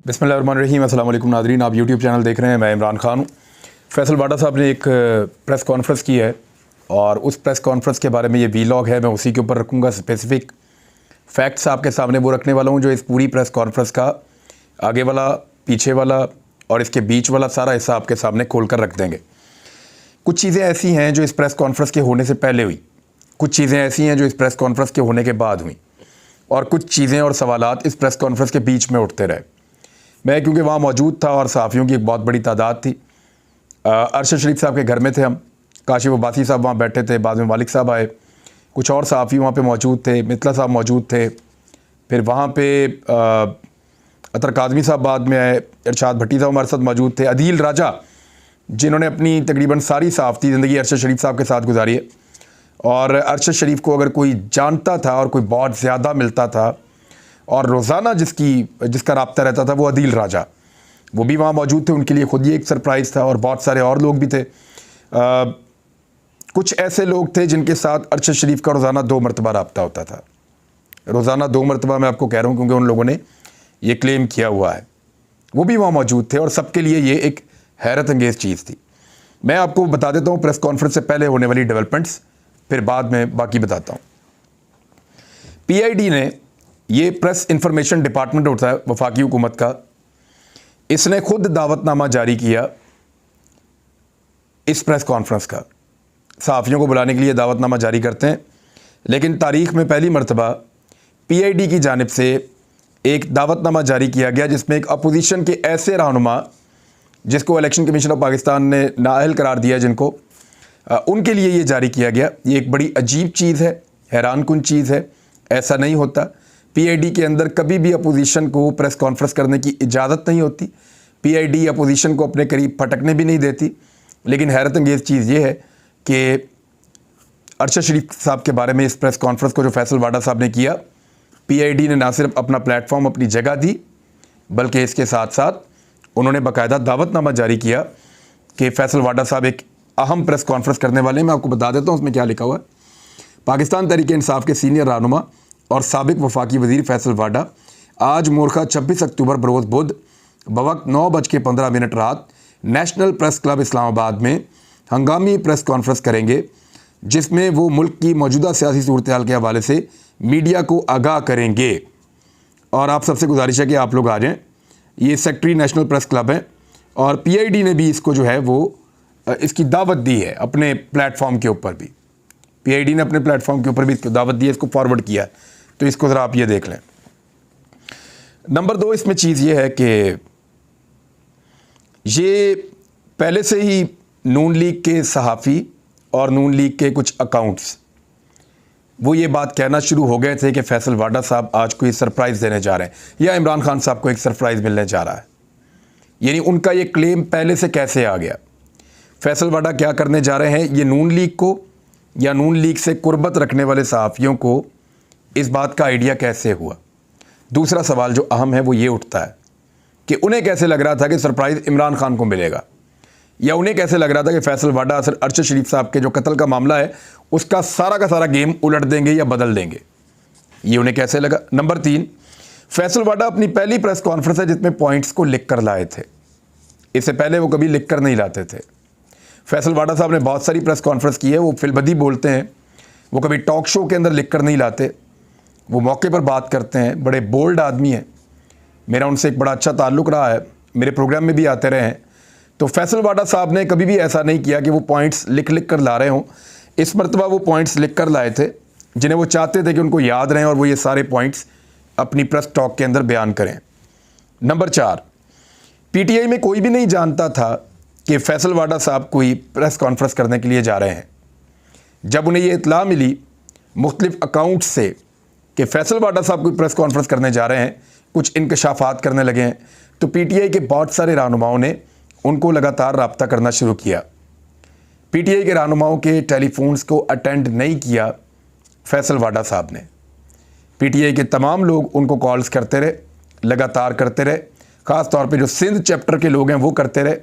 बिस्मिल्लाहिर्रहमानिर्रहीम। अस्सलाम वालेकुम नाज़रीन, आप यूट्यूब चैनल देख रहे हैं। मैं इमरान खान हूँ। फैसल वाडा साहब ने एक प्रेस कॉन्फ्रेंस की है और उस प्रेस कॉन्फ्रेंस के बारे में ये वीलॉग है। मैं उसी के ऊपर रखूँगा स्पेसिफ़िक फैक्ट्स आपके सामने वो रखने वाला हूँ जो इस पूरी प्रेस कॉन्फ्रेंस का आगे वाला, पीछे वाला और इसके बीच वाला सारा हिस्सा आपके सामने खोल कर रख देंगे। कुछ चीज़ें ऐसी हैं जो इस प्रेस कॉन्फ्रेंस के होने से पहले हुई, कुछ चीज़ें ऐसी हैं जो इस प्रेस कॉन्फ्रेंस के होने के बाद हुई, और कुछ चीज़ें और सवालात इस प्रेस कॉन्फ्रेंस के बीच में उठते रहे। मैं क्योंकि वहाँ मौजूद था और सहाफ़ियों की एक बहुत बड़ी तादाद थी। अरशद शरीफ साहब के घर में थे हम। काशिफ अब्बासी साहब वहाँ बैठे थे, बाद में मालिक साहब आए, कुछ और सहाफ़ी वहाँ पे मौजूद थे, मितला साहब मौजूद थे, फिर वहाँ पे अतर काज़मी साहब बाद में आए, इरशाद भट्टी साहब हमारे साथ मौजूद थे, अदील राजा जिन्होंने अपनी तकरीबन सारी सहाफ़ती ज़िंदगी अरशद शरीफ साहब के साथ गुजारी है। और अरशद शरीफ को अगर कोई जानता था और कोई बहुत ज़्यादा मिलता था और रोज़ाना जिसका रब्ता रहता था वो अदील राजा, वो भी वहाँ मौजूद थे। उनके लिए खुद ही एक सरप्राइज़ था और बहुत सारे और लोग भी थे। कुछ ऐसे लोग थे जिनके साथ अरशद शरीफ का रोज़ाना 2 मरतबा रब्ता होता था। रोज़ाना 2 मरतबा मैं आपको कह रहा हूँ क्योंकि उन लोगों ने ये क्लेम किया हुआ है। वो भी वहाँ मौजूद थे और सबके लिए ये एक हैरत अंगेज़ चीज़ थी। मैं आपको बता देता हूँ प्रेस कॉन्फ्रेंस से पहले होने वाली डेवलपमेंट्स, फिर बाद में बाकी बताता हूँ। PID ने, ये प्रेस इंफॉर्मेशन डिपार्टमेंट होता है वफाकी हुकूमत का, इसने खुद दावतनामा जारी किया इस प्रेस कॉन्फ्रेंस का। सहाफ़ियों को बुलाने के लिए दावतनामा जारी करते हैं, लेकिन तारीख़ में पहली मरतबा PID की जानिब से एक दावतनामा जारी किया गया जिसमें एक अपोजिशन के ऐसे रहनुमा जिसको इलेक्शन कमीशन ऑफ पाकिस्तान ने नाअहल करार दिया, जिनको उनके लिए ये जारी किया गया। ये एक बड़ी अजीब चीज़ है, हैरान कुन चीज़ है। ऐसा नहीं होता। PID के अंदर कभी भी अपोजिशन को प्रेस कॉन्फ्रेंस करने की इजाज़त नहीं होती। PID अपोजिशन को अपने करीब फटकने भी नहीं देती। लेकिन हैरत अंगेज़ चीज़ ये है कि अरशद शरीफ साहब के बारे में इस प्रेस कॉन्फ्रेंस को जो फैसल वाडा साहब ने किया, PID ने ना सिर्फ अपना प्लेटफॉर्म, अपनी जगह दी, बल्कि इसके साथ साथ उन्होंने बाकायदा दावतनामा जारी किया कि फैसल वाडा साहब एक अहम प्रेस कॉन्फ्रेंस करने वाले हैं। मैं आपको बता देता हूँ उसमें क्या लिखा हुआ है। पाकिस्तान तहरीक-ए-इंसाफ के सीनियर रहनुमा और साबिक वफाकी वज़ीर फैसल वाडा आज मोरखा 26 अक्टूबर बरोज़ बुध बवक्त 9:15 रात नेशनल प्रेस क्लब इस्लामाबाद में हंगामी प्रेस कॉन्फ्रेंस करेंगे, जिसमें वो मुल्क की मौजूदा सियासी सूरत-ए-हाल के हवाले से मीडिया को आगाह करेंगे। और आप सबसे गुजारिश है कि आप लोग आ जाएँ। ये सेक्रेटरी नेशनल प्रेस क्लब है और PID ने भी इसको जो है वो इसकी दावत दी है अपने प्लेटफॉर्म के ऊपर भी। PID ने अपने प्लेटफॉर्म के ऊपर भी इसको दावत दी है, इसको फॉरवर्ड किया है। तो इसको ज़रा आप ये देख लें। नंबर 2 इसमें चीज़ ये है कि ये पहले से ही नून लीग के सहाफ़ी और नून लीग के कुछ अकाउंट्स वो ये बात कहना शुरू हो गए थे कि फैसल वाडा साहब आज कोई सरप्राइज़ देने जा रहे हैं या इमरान खान साहब को एक सरप्राइज़ मिलने जा रहा है। यानी उनका ये क्लेम पहले से कैसे आ गया। फैसल वाडा क्या करने जा रहे हैं, ये नून लीग को या नून लीग से कुर्बत रखने वाले सहाफ़ियों को इस बात का आइडिया कैसे हुआ। दूसरा सवाल जो अहम है वो ये उठता है कि उन्हें कैसे लग रहा था कि सरप्राइज़ इमरान खान को मिलेगा, या उन्हें कैसे लग रहा था कि फैसल वाडा अरशद शरीफ साहब के जो कत्ल का मामला है उसका सारा का सारा गेम उलट देंगे या बदल देंगे। ये उन्हें कैसे लगा। नंबर 3, फैसल वाडा अपनी पहली प्रेस कॉन्फ्रेंस है जिसमें पॉइंट्स को लिख कर लाए थे। इससे पहले वो कभी लिख कर नहीं लाते थे। फैसल वाडा साहब ने बहुत सारी प्रेस कॉन्फ्रेंस की है, वो फिलबदी बोलते हैं, वो कभी टॉक शो के अंदर लिख कर नहीं लाते, वो मौके पर बात करते हैं। बड़े बोल्ड आदमी हैं, मेरा उनसे एक बड़ा अच्छा ताल्लुक़ रहा है, मेरे प्रोग्राम में भी आते रहे हैं। तो फैसल वाडा साहब ने कभी भी ऐसा नहीं किया कि वो पॉइंट्स लिख कर ला रहे हों। इस मरतबा वो पॉइंट्स लिख कर लाए थे जिन्हें वो चाहते थे कि उनको याद रहें और वो ये सारे पॉइंट्स अपनी प्रेस टॉक के अंदर बयान करें। नंबर 4, PTI में कोई भी नहीं जानता था कि फैसल वाडा साहब कोई प्रेस कॉन्फ्रेंस करने के लिए जा रहे हैं। जब उन्हें ये इत्तला मिली मुख्तलिफ अकाउंट्स से कि फैसल वाडा साहब कोई प्रेस कॉन्फ्रेंस करने जा रहे हैं, कुछ इंकशाफात करने लगे हैं, तो PTI के बहुत सारे रहनुमाओं ने उनको लगातार रब्ता करना शुरू किया। PTI के रहनुमाओं के टेलीफोन्स को अटेंड नहीं किया फैसल वाडा साहब ने। PTI के तमाम लोग उनको कॉल्स करते रहे, लगातार करते रहे। ख़ास तौर पे जो सिंध चैप्टर के लोग हैं वो करते रहे।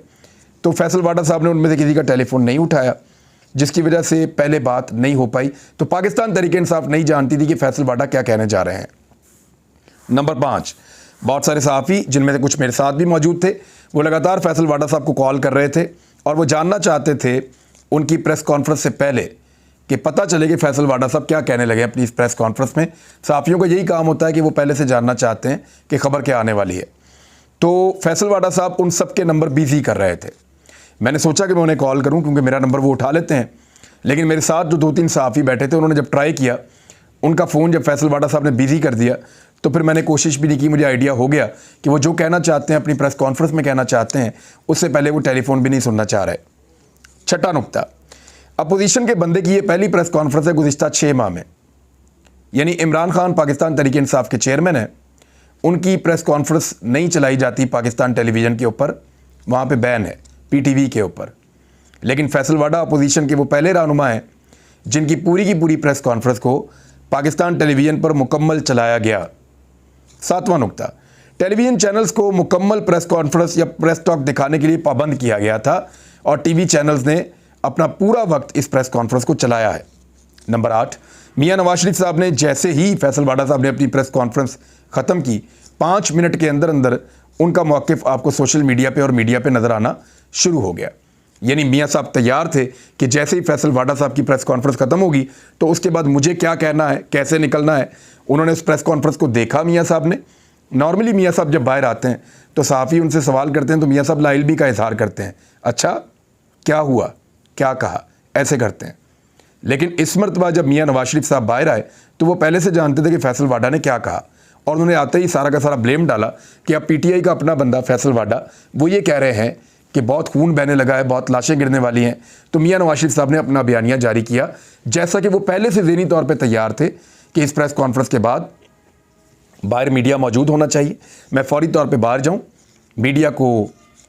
तो फैसल वाडा साहब ने उनमें से किसी का टेलीफोन नहीं उठाया, जिसकी वजह से पहले बात नहीं हो पाई। तो पाकिस्तान तहरीक इंसाफ नहीं जानती थी कि फैसल वाडा क्या कहने जा रहे हैं। नंबर 5, बहुत सारे सहाफ़ी, जिनमें से कुछ मेरे साथ भी मौजूद थे, वो लगातार फैसल वाडा साहब को कॉल कर रहे थे और वो जानना चाहते थे उनकी प्रेस कॉन्फ्रेंस से पहले कि पता चले कि फैसल वाडा साहब क्या कहने लगे अपनी इस प्रेस कॉन्फ्रेंस में। सहाफ़ियों का यही काम होता है कि वो पहले से जानना चाहते हैं कि खबर क्या आने वाली है। तो फैसल वाडा साहब उन सब के नंबर बिजी कर रहे थे। मैंने सोचा कि मैं उन्हें कॉल करूं क्योंकि मेरा नंबर वो उठा लेते हैं, लेकिन मेरे साथ जो 2-3 सहाफ़ी बैठे थे उन्होंने जब ट्राई किया, उनका फ़ोन जब फैसल वाडा साहब ने बिजी कर दिया, तो फिर मैंने कोशिश भी नहीं की। मुझे आइडिया हो गया कि वो जो कहना चाहते हैं अपनी प्रेस कॉन्फ्रेंस में कहना चाहते हैं, उससे पहले वो टेलीफोन भी नहीं सुनना चाह रहे। छठा नुक्ता, अपोजिशन के बंदे की ये पहली प्रेस कॉन्फ्रेंस है गुज़िश्ता 6 माह में। यानी इमरान खान पाकिस्तान तहरीक इंसाफ के चेयरमैन हैं, उनकी प्रेस कॉन्फ्रेंस नहीं चलाई जाती पाकिस्तान टेलीविज़न के ऊपर, वहाँ पे बैन है PTV के ऊपर। लेकिन फैसल वाडा अपोजिशन के वो पहले रहनुमा हैं जिनकी पूरी की पूरी प्रेस कॉन्फ्रेंस को पाकिस्तान टेलीविज़न पर मुकम्मल चलाया गया। 7वां नुक्ता, टेलीविज़न चैनल्स को मुकम्मल प्रेस कॉन्फ्रेंस या प्रेस टॉक दिखाने के लिए पाबंद किया गया था और TV चैनल्स ने अपना पूरा वक्त इस प्रेस कॉन्फ्रेंस को चलाया है। नंबर 8, मियां नवाज शरीफ साहब ने जैसे ही फैसल वाडा साहब ने अपनी प्रेस कॉन्फ्रेंस ख़त्म की, 5 मिनट के अंदर अंदर उनका मौक़िफ़ आपको सोशल मीडिया पे और मीडिया पे नज़र आना शुरू हो गया। यानी मियां साहब तैयार थे कि जैसे ही फैसल वाडा साहब की प्रेस कॉन्फ्रेंस ख़त्म होगी तो उसके बाद मुझे क्या कहना है, कैसे निकलना है। उन्होंने उस प्रेस कॉन्फ्रेंस को देखा मियां साहब ने। नॉर्मली मियां साहब जब बाहर आते हैं तो सहाफ़ी उनसे सवाल करते हैं तो मियां साहब लाइल्मी का इजहार करते हैं, अच्छा क्या हुआ, क्या कहा, ऐसे करते हैं। लेकिन इस मरतबा जब मियां नवाज शरीफ साहब बाहर आए तो वो पहले से जानते थे कि फैसल वाडा ने क्या कहा और उन्होंने आते ही सारा का सारा ब्लेम डाला कि अब PTI का अपना बंदा फैसल वाडा वो ये कह रहे हैं कि बहुत खून बहने लगा है, बहुत लाशें गिरने वाली हैं। तो मियां नवाज शरीफ साहब ने अपना बयानिया जारी किया, जैसा कि वो पहले से ज़हनी तौर पे तैयार थे कि इस प्रेस कॉन्फ्रेंस के बाद बाहर मीडिया मौजूद होना चाहिए, मैं फौरी तौर पे बाहर जाऊं, मीडिया को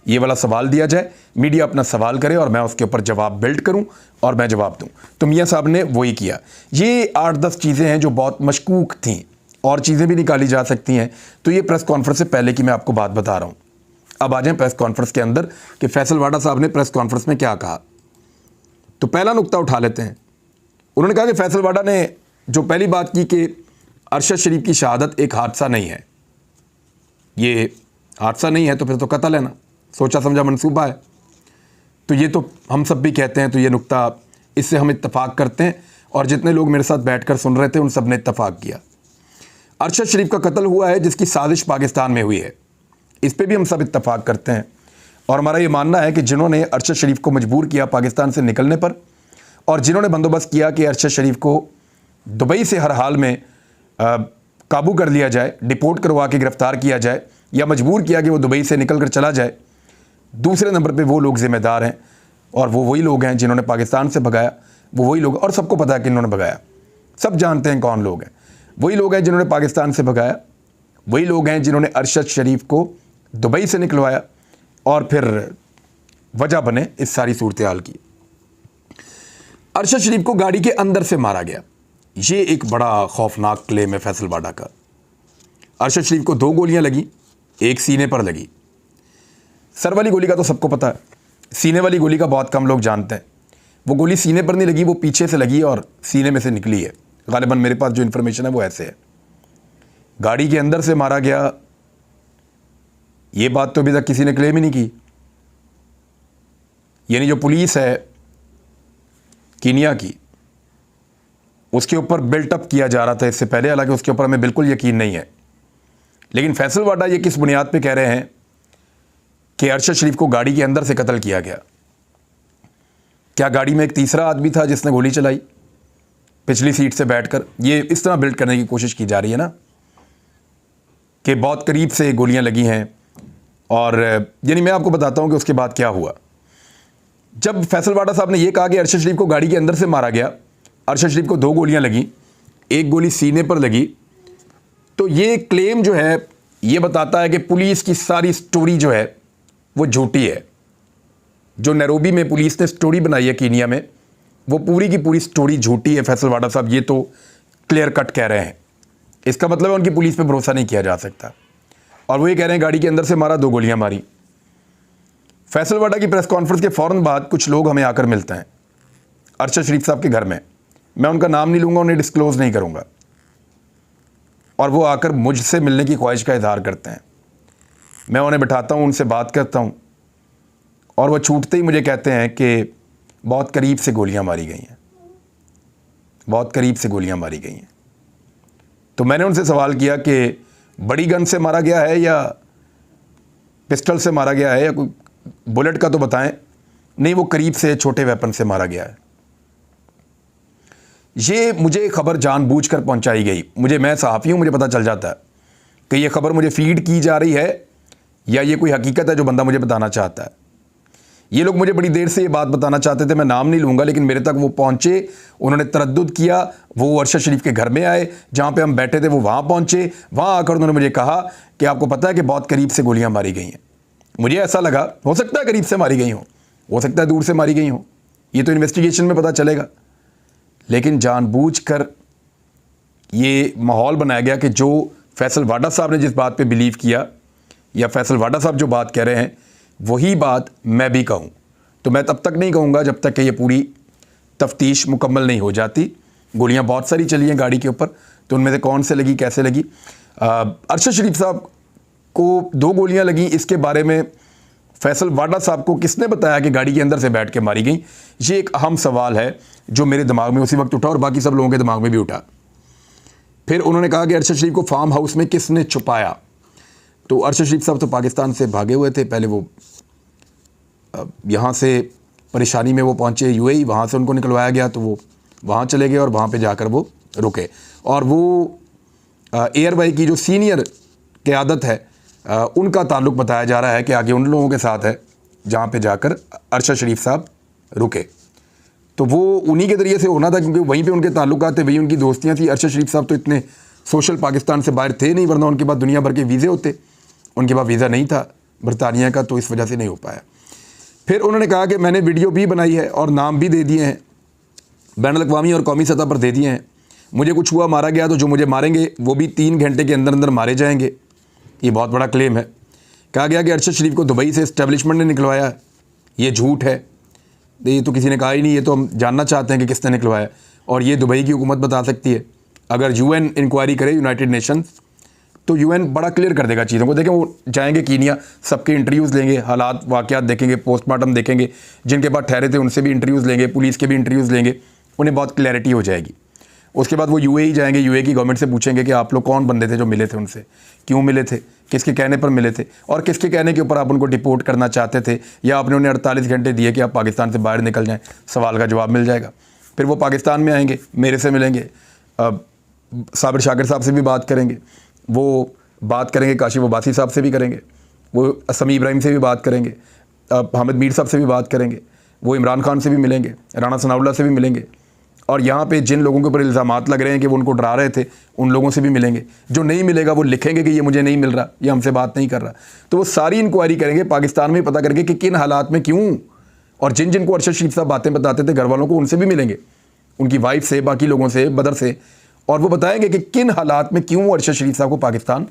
ये वाला सवाल दिया जाए, मीडिया अपना सवाल करे और मैं उसके ऊपर जवाब बिल्ड करूं और मैं जवाब दूं। तो मियां साहब ने वही किया। ये 8-10 चीज़ें हैं जो बहुत मशकूक थीं, और चीज़ें भी निकाली जा सकती हैं। तो ये प्रेस कॉन्फ्रेंस से पहले की मैं आपको बात बता रहा हूँ। अब आ जाएं प्रेस कॉन्फ्रेंस के अंदर कि फैसल वाडा साहब ने प्रेस कॉन्फ्रेंस में क्या कहा। तो पहला नुक्ता उठा लेते हैं। उन्होंने कहा कि फैसल वाडा ने जो पहली बात की कि अरशद शरीफ की शहादत एक हादसा नहीं है। ये हादसा नहीं है तो फिर तो कत्ल है ना, सोचा समझा मंसूबा है। तो ये तो हम सब भी कहते हैं, तो ये नुक्ता, इससे हम इत्तफाक करते हैं और जितने लोग मेरे साथ बैठकर सुन रहे थे उन सब ने इत्तफाक किया। अरशद शरीफ का कत्ल हुआ है जिसकी साजिश पाकिस्तान में हुई है, इस पे भी हम सब इत्तफाक करते हैं। और हमारा ये मानना है कि जिन्होंने अरशद शरीफ को मजबूर किया पाकिस्तान से निकलने पर, और जिन्होंने बंदोबस्त किया कि अरशद शरीफ को दुबई से हर हाल में काबू कर लिया जाए, डिपोर्ट करवा के गिरफ़्तार किया जाए या मजबूर किया कि वो दुबई से निकल कर चला जाए, दूसरे नंबर पे वो लोग ज़िम्मेदार हैं। और वो वही लोग हैं जिन्होंने पाकिस्तान से भगाया, वो वही लोग, और सबको पता है कि इन्होंने भगाया, सब जानते हैं कौन लोग हैं। वही लोग हैं जिन्होंने पाकिस्तान से भगाया, वही लोग हैं जिन्होंने अरशद शरीफ को दुबई से निकलवाया और फिर वजह बने इस सारी सूरत हाल की। अरशद शरीफ को गाड़ी के अंदर से मारा गया, ये एक बड़ा खौफनाक क्लेम है फैसल वाडा का। अरशद शरीफ को 2 गोलियां लगी, एक सीने पर लगी। सर वाली गोली का तो सबको पता है, सीने वाली गोली का बहुत कम लोग जानते हैं। वो गोली सीने पर नहीं लगी, वो पीछे से लगी और सीने में से निकली है। गालिबन मेरे पास जो इन्फॉर्मेशन है वो ऐसे है। गाड़ी के अंदर से मारा गया, ये बात तो अभी तक किसी ने क्लेम ही नहीं की। यानी जो पुलिस है कीनिया की, उसके ऊपर बिल्टअप किया जा रहा था इससे पहले, हालांकि उसके ऊपर हमें बिल्कुल यकीन नहीं है। लेकिन फैसल वाडा ये किस बुनियाद पे कह रहे हैं कि अरशद शरीफ को गाड़ी के अंदर से कत्ल किया गया? क्या गाड़ी में एक तीसरा आदमी था जिसने गोली चलाई पिछली सीट से बैठकर? ये इस तरह बिल्ड करने की कोशिश की जा रही है ना कि बहुत करीब से गोलियां लगी हैं। और यानी मैं आपको बताता हूं कि उसके बाद क्या हुआ। जब फैसल वाडा साहब ने यह कहा कि अरशद शरीफ को गाड़ी के अंदर से मारा गया, अरशद शरीफ को 2 गोलियां लगी, एक गोली सीने पर लगी, तो ये क्लेम जो है ये बताता है कि पुलिस की सारी स्टोरी जो है वो झूठी है। जो नैरोबी में पुलिस ने स्टोरी बनाई है कीनिया में, वो पूरी की पूरी स्टोरी झूठी है। फैसल वाडा साहब ये तो क्लियर कट कह रहे हैं। इसका मतलब है उनकी पुलिस पे भरोसा नहीं किया जा सकता। और वो ये कह रहे हैं गाड़ी के अंदर से मारा, 2 गोलियां मारी। फैसल वाडा की प्रेस कॉन्फ्रेंस के फ़ौरन बाद कुछ लोग हमें आकर मिलते हैं अरशद शरीफ साहब के घर में। मैं उनका नाम नहीं लूँगा, उन्हें डिस्क्लोज़ नहीं करूँगा। और वो आकर मुझसे मिलने की ख्वाहिश का इजहार करते हैं। मैं उन्हें बिठाता हूँ, उनसे बात करता हूँ और वो छूटते ही मुझे कहते हैं कि बहुत करीब से गोलियाँ मारी गई हैं, बहुत करीब से गोलियाँ मारी गई हैं। तो मैंने उनसे सवाल किया कि बड़ी गन से मारा गया है या पिस्टल से मारा गया है या कोई बुलेट का तो बताएं। नहीं, वो करीब से छोटे वेपन से मारा गया है। ये मुझे खबर जानबूझकर पहुंचाई गई। मैं सहाफ़ी हूँ, मुझे पता चल जाता है कि ये खबर मुझे फीड की जा रही है या ये कोई हकीकत है जो बंदा मुझे बताना चाहता है। ये लोग मुझे बड़ी देर से ये बात बताना चाहते थे, मैं नाम नहीं लूँगा, लेकिन मेरे तक वो पहुँचे, उन्होंने तरद्दुद किया, वो अरशद शरीफ के घर में आए, जहाँ पे हम बैठे थे वो वहाँ पहुँचे, वहाँ आकर उन्होंने मुझे कहा कि आपको पता है कि बहुत करीब से गोलियाँ मारी गई हैं। मुझे ऐसा लगा, हो सकता है करीब से मारी गई हो सकता है दूर से मारी गई हो, ये तो इन्वेस्टिगेशन में पता चलेगा। लेकिन जानबूझकर ये माहौल बनाया गया कि जो फैसल वाडा साहब ने जिस बात पे बिलीव किया या फैसल वाडा साहब जो बात कह रहे हैं वही बात मैं भी कहूँ। तो मैं तब तक नहीं कहूँगा जब तक कि ये पूरी तफ्तीश मुकम्मल नहीं हो जाती। गोलियाँ बहुत सारी चली हैं गाड़ी के ऊपर, तो उनमें से कौन से लगी, कैसे लगी। अरशद शरीफ साहब को 2 गोलियाँ लगी, इसके बारे में फैसल वाडा साहब को किसने बताया कि गाड़ी के अंदर से बैठ के मारी गई, ये एक अहम सवाल है जो मेरे दिमाग में उसी वक्त उठा और बाकी सब लोगों के दिमाग में भी उठा। फिर उन्होंने कहा कि अरशद शरीफ को फार्म हाउस में किसने छुपाया। तो अरशद शरीफ साहब तो पाकिस्तान से भागे हुए थे, पहले वो यहाँ से परेशानी में वो पहुँचे यूएई, वहाँ से उनको निकलवाया गया तो वो वहाँ चले गए और वहाँ पे जाकर वो रुके। और वो एयरवाई की जो सीनियर क़यादत है उनका ताल्लुक़ बताया जा रहा है कि आगे उन लोगों के साथ है जहाँ पे जाकर अरशद शरीफ साहब रुके। तो वो उन्हीं के ज़रिए से होना था क्योंकि वहीं पे उनके ताल्लुकात थे, वहीं उनकी दोस्तियाँ थी। अरशद शरीफ साहब तो इतने सोशल पाकिस्तान से बाहर थे नहीं, वरना उनके पास दुनिया भर के वीज़े होते। उनके पास वीज़ा नहीं था बरतानिया का, तो इस वजह से नहीं हो पाया। फिर उन्होंने कहा कि मैंने वीडियो भी बनाई है और नाम भी दे दिए हैं, बैनुल-अक़वामी और कौमी सतह पर दे दिए हैं। मुझे कुछ हुआ, मारा गया, तो जो मुझे मारेंगे वो भी 3 घंटे के अंदर अंदर मारे जाएंगे। ये बहुत बड़ा क्लेम है। कहा गया कि अरशद शरीफ को दुबई से इस्टेब्लिशमेंट ने निकलवाया, ये झूठ है। ये तो किसी ने कहा ही नहीं, ये तो हम जानना चाहते हैं कि किसने निकलवाया, और ये दुबई की हुकूमत बता सकती है। अगर यूएन इंक्वायरी करे, यूनाइटेड नेशंस, तो यूएन बड़ा क्लियर कर देगा चीज़ों को। देखें, वो जाएंगे कीनिया, सबके इंटरव्यूज़ लेंगे, हालात वाक़यात देखेंगे, पोस्टमार्टम देखेंगे, जिनके बाद ठहरे थे उनसे भी इंटरव्यूज़ लेंगे, पुलिस के भी इंटरव्यूज़ लेंगे, उन्हें बहुत क्लैरिटी हो जाएगी। उसके बाद वो यूएई जाएंगे, यूएई की गवर्नमेंट से पूछेंगे कि आप लोग कौन बंदे थे जो मिले थे उनसे, क्यों मिले थे, किसके कहने पर मिले थे, और किसके कहने के ऊपर आप उनको डिपोर्ट करना चाहते थे, या आपने उन्हें 48 घंटे दिए कि आप पाकिस्तान से बाहर निकल जाएं। सवाल का जवाब मिल जाएगा। फिर वो पाकिस्तान में आएंगे, मेरे से मिलेंगे, साबिर शाकिर साहब से भी बात करेंगे, वो बात करेंगे काशिफ अब्बासी साहब से भी करेंगे, वो समी इब्राहिम से भी बात करेंगे, हामिद मीर साहब से भी बात करेंगे, वो इमरान खान से भी मिलेंगे, राना सनाउल्लाह से भी मिलेंगे, और यहाँ पे जिन लोगों के ऊपर इल्ज़ामात लग रहे हैं कि वो उनको डरा रहे थे उन लोगों से भी मिलेंगे। जो नहीं मिलेगा वो लिखेंगे कि ये मुझे नहीं मिल रहा, ये हमसे बात नहीं कर रहा। तो वो सारी इंक्वायरी करेंगे, पाकिस्तान में पता करके कि किन हालात में क्यों, और जिन जिनको अरशद शरीफ साहब बातें बताते थे घर वालों को, उनसे भी मिलेंगे, उनकी वाइफ से, बाकी लोगों से, बदर से, और वो बताएंगे कि किन हालात में क्यों अरशद शरीफ साहब को पाकिस्तान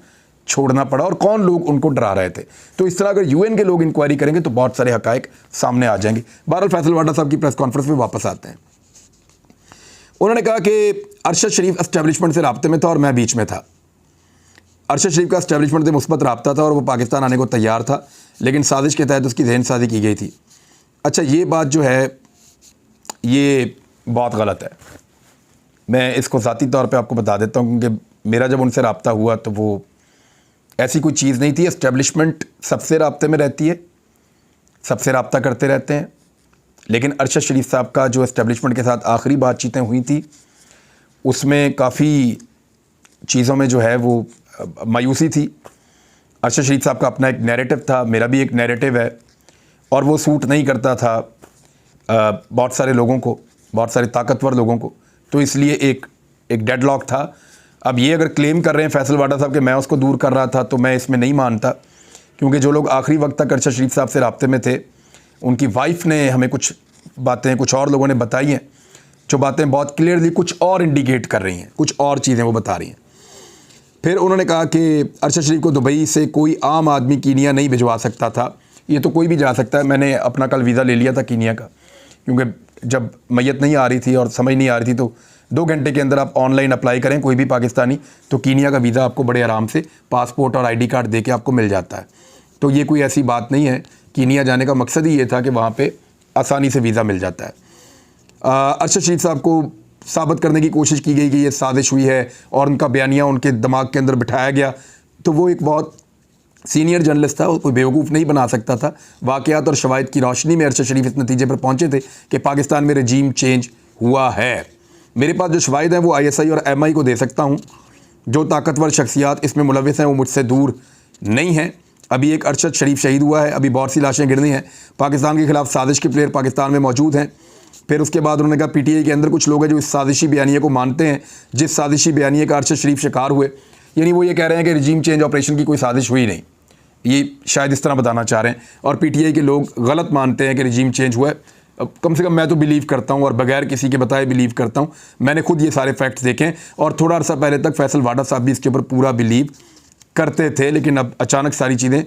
छोड़ना पड़ा और कौन लोग उनको डरा रहे थे। तो इस तरह अगर यूएन के लोग इंक्वायरी करेंगे तो बहुत सारे हकायक सामने आ जाएंगे। बहरहाल फैसल वाडा साहब की प्रेस कॉन्फ्रेंस में वापस आते हैं। उन्होंने कहा कि अरशद शरीफ एस्टेब्लिशमेंट से राब्ते में था और मैं बीच में था। अरशद शरीफ का एस्टेब्लिशमेंट से मुस्बत राब्ता था और वो पाकिस्तान आने को तैयार था, लेकिन साजिश के तहत उसकी ज़हन साजी की गई थी। अच्छा, ये बात जो है ये बहुत गलत है। मैं इसको ज़ाती तौर पे आपको बता देता हूँ क्योंकि मेरा जब उनसे राब्ता हुआ तो वो ऐसी कोई चीज़ नहीं थी। एस्टेब्लिशमेंट सबसे राब्ते में रहती है, सबसे राब्ता करते रहते हैं, लेकिन अरशद शरीफ साहब का जो एस्टेब्लिशमेंट के साथ आखिरी बातचीतें हुई थी उसमें काफ़ी चीज़ों में जो है वो मायूसी थी। अरशद शरीफ साहब का अपना एक नैरेटिव था, मेरा भी एक नैरेटिव है, और वो सूट नहीं करता था बहुत सारे लोगों को, बहुत सारे ताकतवर लोगों को, तो इसलिए एक डेडलॉक था। अब ये अगर क्लेम कर रहे हैं फैसल वाडा साहब कि मैं उसको दूर कर रहा था, तो मैं इसमें नहीं मानता, क्योंकि जो लोग आखिरी वक्त तक अरशद शरीफ साहब से राब्ते में थे, उनकी वाइफ ने हमें कुछ बातें, कुछ और लोगों ने बताई हैं, जो बातें बहुत क्लियरली कुछ और इंडिकेट कर रही हैं, कुछ और चीज़ें वो बता रही हैं। फिर उन्होंने कहा कि अरशद शरीफ को दुबई से कोई आम आदमी कीनिया नहीं भिजवा सकता था, ये तो कोई भी जा सकता है। मैंने अपना कल वीज़ा ले लिया था कीनिया का, क्योंकि जब मैयत नहीं आ रही थी और समझ नहीं आ रही थी तो 2 घंटे के अंदर आप ऑनलाइन अप्लाई करें कोई भी पाकिस्तानी, तो कीनिया का वीज़ा आपको बड़े आराम से पासपोर्ट और ID कार्ड दे के आपको मिल जाता है। तो ये कोई ऐसी बात नहीं है। कीनिया जाने का मकसद ही ये था कि वहाँ पे आसानी से वीज़ा मिल जाता है। अरशद शरीफ साहब को साबित करने की कोशिश की गई कि ये साजिश हुई है और उनका बयानिया उनके दिमाग के अंदर बिठाया गया। तो वो एक बहुत सीनियर जर्नलिस्ट था, वो कोई बेवकूफ़ नहीं बना सकता था। वाक़यात और शवाहिद की रोशनी में अरशद शरीफ इस नतीजे पर पहुँचे थे कि पाकिस्तान में रजीम चेंज हुआ है। मेरे पास जो शवाहिद हैं वो ISI और MI को दे सकता हूँ। जो ताकतवर शख्सियात इसमें मुलविस हैं वो मुझसे दूर नहीं हैं। अभी एक अरशद शरीफ शहीद हुआ है, अभी बहुत सी लाशें गिरनी हैं। पाकिस्तान के खिलाफ साजिश के प्लेयर पाकिस्तान में मौजूद हैं। फिर उसके बाद उन्होंने कहा PTI के अंदर कुछ लोग हैं जो इस साजिशी बयानिए को मानते हैं, जिस साजिशी बयानिए का अरशद शरीफ शिकार हुए। यानी वो ये कह रहे हैं कि रजीम चेंज ऑपरेशन की कोई साजिश हुई नहीं, ये शायद इस तरह बताना चाह रहे हैं। और PTI के लोग गलत मानते हैं कि रजीम चेंज हुआ है। कम से कम मैं तो बिलीव करता हूँ और बगैर किसी के बताए बिलीव करता हूँ। मैंने खुद ये सारे फैक्ट्स देखे हैं और थोड़ा अर्सा पहले तक फैसल वाडा साहब भी इसके ऊपर पूरा बिलीव करते थे, लेकिन अब अचानक सारी चीज़ें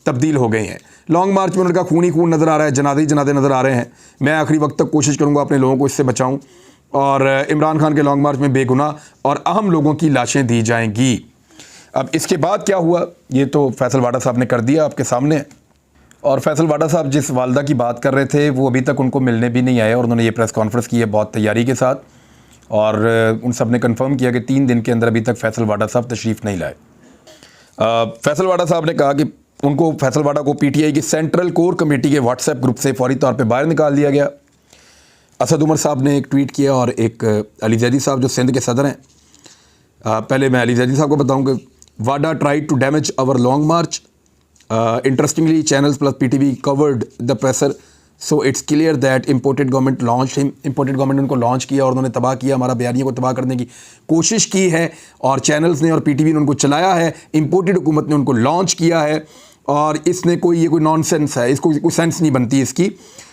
तब्दील हो गई हैं। लॉन्ग मार्च में उनका खून ही खून नज़र आ रहा है, जनादे ही जनादे नज़र आ रहे हैं। मैं आखिरी वक्त तक कोशिश करूँगा अपने लोगों को इससे बचाऊँ और इमरान खान के लॉन्ग मार्च में बेगुनाह और अहम लोगों की लाशें दी जाएंगी। अब इसके बाद क्या हुआ ये तो फैसल वाडा साहब ने कर दिया आपके सामने। और फैसल वाडा साहब जिस वालदा की बात कर रहे थे वो अभी तक उनको मिलने भी नहीं आए और उन्होंने ये प्रेस कॉन्फ्रेंस की है बहुत तैयारी के साथ। और उन सब ने कंफर्म किया कि 3 दिन के अंदर अभी तक फैसल वाडा साहब तशरीफ़ नहीं लाए। फैसल वाडा साहब ने कहा कि उनको फैसल वाडा को PTI की सेंट्रल कोर कमेटी के व्हाट्सएप ग्रुप से फौरी तौर पे बाहर निकाल दिया गया। असद उमर साहब ने एक ट्वीट किया और एक अली जैदी साहब जो सिंध के सदर हैं। पहले मैं अली जैदी साहब को बताऊँ कि वाडा tried to damage our long march. Interestingly, Channels plus PTV covered the presser, so it's clear that imported government launched him. Imported government ने उनको लॉन्च किया और उन्होंने तबाह किया, हमारा बयानिया को तबाह करने की कोशिश की है और चैनल्स ने और PTV ने उनको चलाया है। इंपोर्टेड हुकूमत ने उनको लॉन्च किया है और इसने ये कोई नॉनसेंस है, इसको कोई सेंस नहीं बनती इसकी।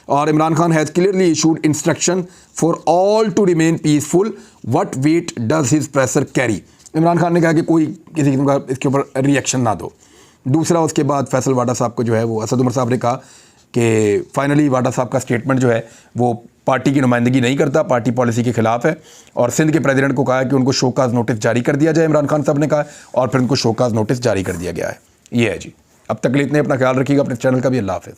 और Imran Khan has clearly issued instruction for all to remain peaceful. What weight does his pressure carry. Imran Khan ने कहा कि कोई किसी किस्म का इसके ऊपर रिएक्शन ना दो। दूसरा उसके बाद फैसल वाडा साहब को जो है वो असद उमर साहब ने कहा कि फाइनली वाडा साहब का स्टेटमेंट जो है वो पार्टी की नुमाइंदगी नहीं करता, पार्टी पॉलिसी के खिलाफ है। और सिंध के प्रेसिडेंट को कहा कि उनको शोकाज नोटिस जारी कर दिया जाए, इमरान खान साहब ने कहा, और फिर उनको शोकाज नोटिस जारी कर दिया गया है। ये है जी। अब तक के लिए इतने, अपना ख्याल रखिएगा, अपने चैनल का भी। अल्लाह हाफ़िज़।